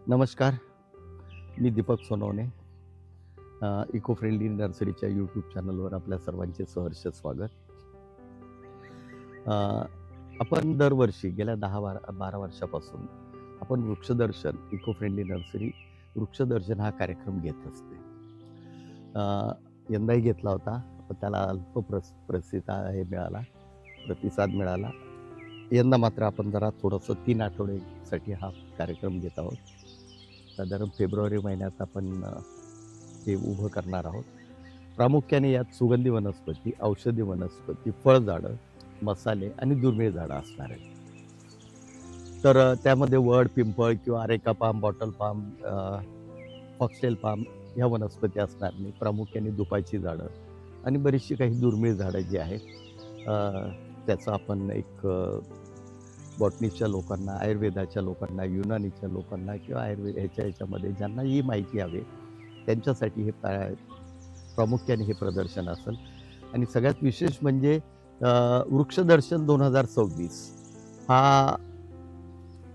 नमस्कार, मी Deepak Sonawane. Eco friendly नर्सरीच्या यूट्यूब चॅनलवर आपल्या सर्वांचे सहर्ष स्वागत. अ, आपण दरवर्षी गेल्या 10-12 वर्षापासून आपण वृक्षदर्शन, इको फ्रेंडली नर्सरी वृक्षदर्शन हा कार्यक्रम घेत असते. यंदाही घेतला होता, पण त्याला अल्प प्रतिसाद मिळाला. यंदा मात्र आपण जरा थोडंसं 3 आठवड्यासाठी हा कार्यक्रम घेत आहोत. साधारण फेब्रुवारी महिन्यात आपण हे उभं करणार आहोत. प्रामुख्याने यात सुगंधी वनस्पती, औषधी वनस्पती, फळझाडं, मसाले आणि दुर्मिळ झाडं असणार आहेत. तर त्यामध्ये वड, पिंपळ किंवा areca palm, bottle palm, foxtail palm ह्या वनस्पती असणार नाही. प्रामुख्याने दुपाची झाडं आणि बरीचशी काही दुर्मिळ झाडं जी आहेत, त्याचं आपण एक बॉटनीच्या लोकांना, आयुर्वेदाच्या लोकांना, युनानीच्या लोकांना किंवा ह्याच्यामध्ये ज्यांना ही माहिती हवी त्यांच्यासाठी हे प्रामुख्याने हे प्रदर्शन असेल. आणि सगळ्यात विशेष म्हणजे वृक्षदर्शन 2026 हा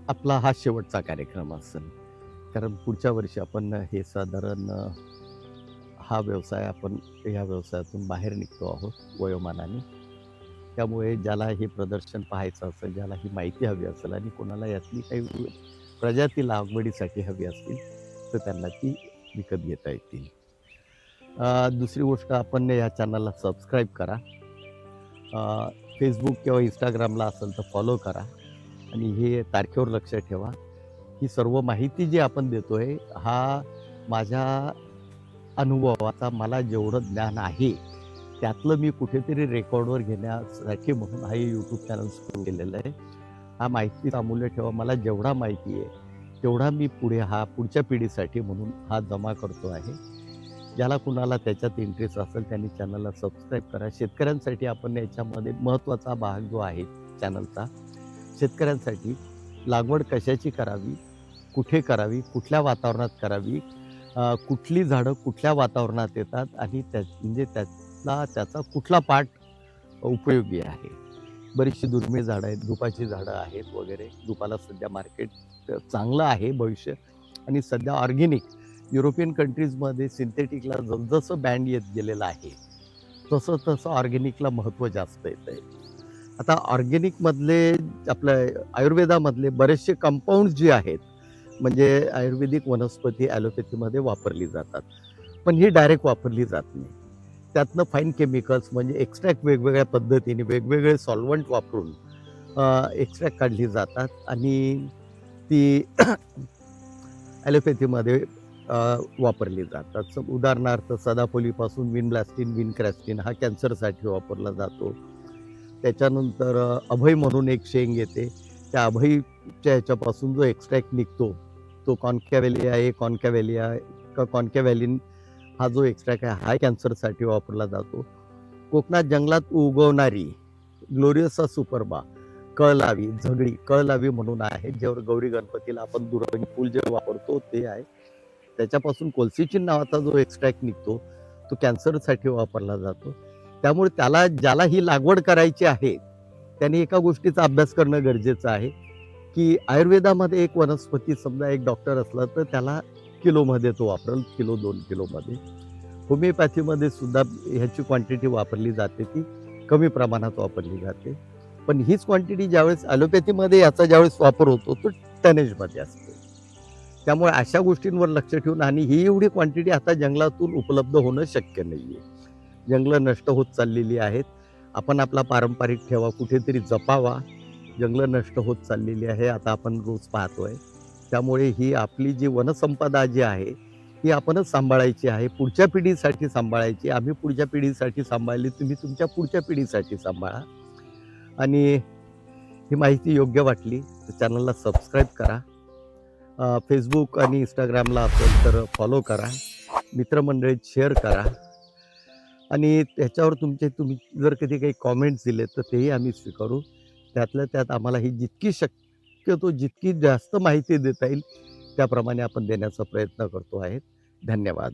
आपला शेवटचा कार्यक्रम असेल. कारण पुढच्या वर्षी आपण हे साधारण हा व्यवसाय आपण या व्यवसायातून बाहेर निघतो आहोत वयोमानाने. त्यामुळे ज्याला हे प्रदर्शन पाहायचं असेल, ज्याला ही माहिती हवी असेल आणि कोणाला यातली काही प्रजाती लागवडीसाठी हवी असतील तर त्यांना ती विकत घेता येतील. दुसरी गोष्ट, आपण या चॅनलला सबस्क्राईब करा. फेसबुक किंवा इंस्टाग्रामला असेल तर फॉलो करा आणि हे तारखेवर लक्ष ठेवा. ही सर्व माहिती जी आपण देतो आहे हा माझ्या अनुभवाचा मला जेवढं ज्ञान आहे त्यातलं मी कुठेतरी रेकॉर्डवर घेण्यासाठी म्हणून हा यूट्यूब चॅनल सुरू केलेलं आहे. हा माहितीचा अमूल्य ठेवा. मला जेवढा माहिती आहे तेवढा मी पुढच्या पिढीसाठी म्हणून हा जमा करतो आहे. ज्याला कुणाला त्याच्यात इंटरेस्ट असेल त्यांनी चॅनलला सबस्क्राईब करा. शेतकऱ्यांसाठी आपण याच्यामध्ये महत्त्वाचा भाग जो आहे चॅनलचा, शेतकऱ्यांसाठी लागवड कशाची करावी, कुठे करावी, कुठल्या वातावरणात करावी, कुठली झाडं कुठल्या वातावरणात येतात आणि म्हणजे त्याचा कुठला पार्ट उपयोगी आहे. बरीचशी दुर्मिळ झाडं आहेत, धुपाची झाडं आहेत वगैरे. धुपाला सध्या मार्केट चांगलं आहे भविष्य. आणि सध्या ऑर्गेनिक युरोपियन कंट्रीजमध्ये सिंथेटिकला जसं बँड येत गेलेलं आहे तसं ऑर्गेनिकला महत्त्व जास्त येतं आहे. आता ऑर्गेनिकमधले आपल्या आयुर्वेदामधले बरेचसे कंपाऊंड्स जे आहेत, म्हणजे आयुर्वेदिक वनस्पती ॲलोपॅथीमध्ये वापरली जातात, पण ही डायरेक्ट वापरली जात नाही. त्यातनं फाईन केमिकल्स म्हणजे एक्स्ट्रॅक्ट वेगवेगळ्या पद्धतीने वेगवेगळे सॉल्वंट वापरून एक्स्ट्रॅक्ट काढली जातात आणि ती ॲलोपॅथीमध्ये वापरली जातात. उदाहरणार्थ सदाफोलीपासून विनब्लास्टिन, विनक्रॅस्टिन हा कॅन्सरसाठी वापरला जातो. त्याच्यानंतर अभय म्हणून एक शेंग येते, त्या अभयच्या ह्याच्यापासून जो एक्स्ट्रॅक्ट निघतो तो कॉन्कॅव्हॅलिन हा जो एक्स्ट्रॅक्ट आहे हा कॅन्सरसाठी वापरला जातो. कोकणात जंगलात उगवणारी ग्लोरियसा सुपरबा, कळलावी म्हणून आहे, ज्यावर गौरी गणपतीला आपण दुर्वांगी फूल जे वापरतो ते आहे. त्याच्यापासून कोल्सिचिन नावाचा जो एक्स्ट्रॅक्ट निघतो तो कॅन्सरसाठी वापरला जातो. त्यामुळे ज्याला ही लागवड करायची आहे त्याने एका गोष्टीचा अभ्यास करणं गरजेचं आहे की आयुर्वेदामध्ये एक वनस्पती समजा एक डॉक्टर असला तर त्याला किलोमध्ये तो वापरेल, किलो 2 किलोमध्ये. होमिओपॅथीमध्ये सुद्धा ह्याची क्वांटिटी वापरली जाते, ती कमी प्रमाणात वापरली जाते. पण हीच क्वांटिटी ज्यावेळेस ॲलोपॅथीमध्ये याचा ज्यावेळेस वापर होतो तो टनेजमध्ये असते. त्यामुळे अशा गोष्टींवर लक्ष ठेवून, आणि ही एवढी क्वांटिटी आता जंगलातून उपलब्ध होणं शक्य नाही आहे. जंगलं नष्ट होत चाललेली आहेत. आपण आपला पारंपरिक ठेवा कुठेतरी जपावा. जंगलं नष्ट होत चाललेली आहे, आता आपण रोज पाहतोय. त्यामुळे ही आपली जी वनसंपदा जी आहे ही आपणच सांभाळायची आहे, पुढच्या पिढीसाठी सांभाळायची. आम्ही पुढच्या पिढीसाठी सांभाळली, तुम्ही तुमच्या पुढच्या पिढीसाठी सांभाळा. आणि ही माहिती योग्य वाटली तर चॅनलला सबस्क्राईब करा. फेसबुक आणि इंस्टाग्रामला असेल तर फॉलो करा. मित्रमंडळीत शेअर करा. आणि त्याच्यावर तुम्ही जर कधी काही कॉमेंट्स दिले तर तेही आम्ही स्वीकारू. त्यातल्या त्यात आम्हाला ही जितकी जास्त माहिती देता येईल त्याप्रमाणे आपण देण्याचा प्रयत्न करतो आहे. धन्यवाद.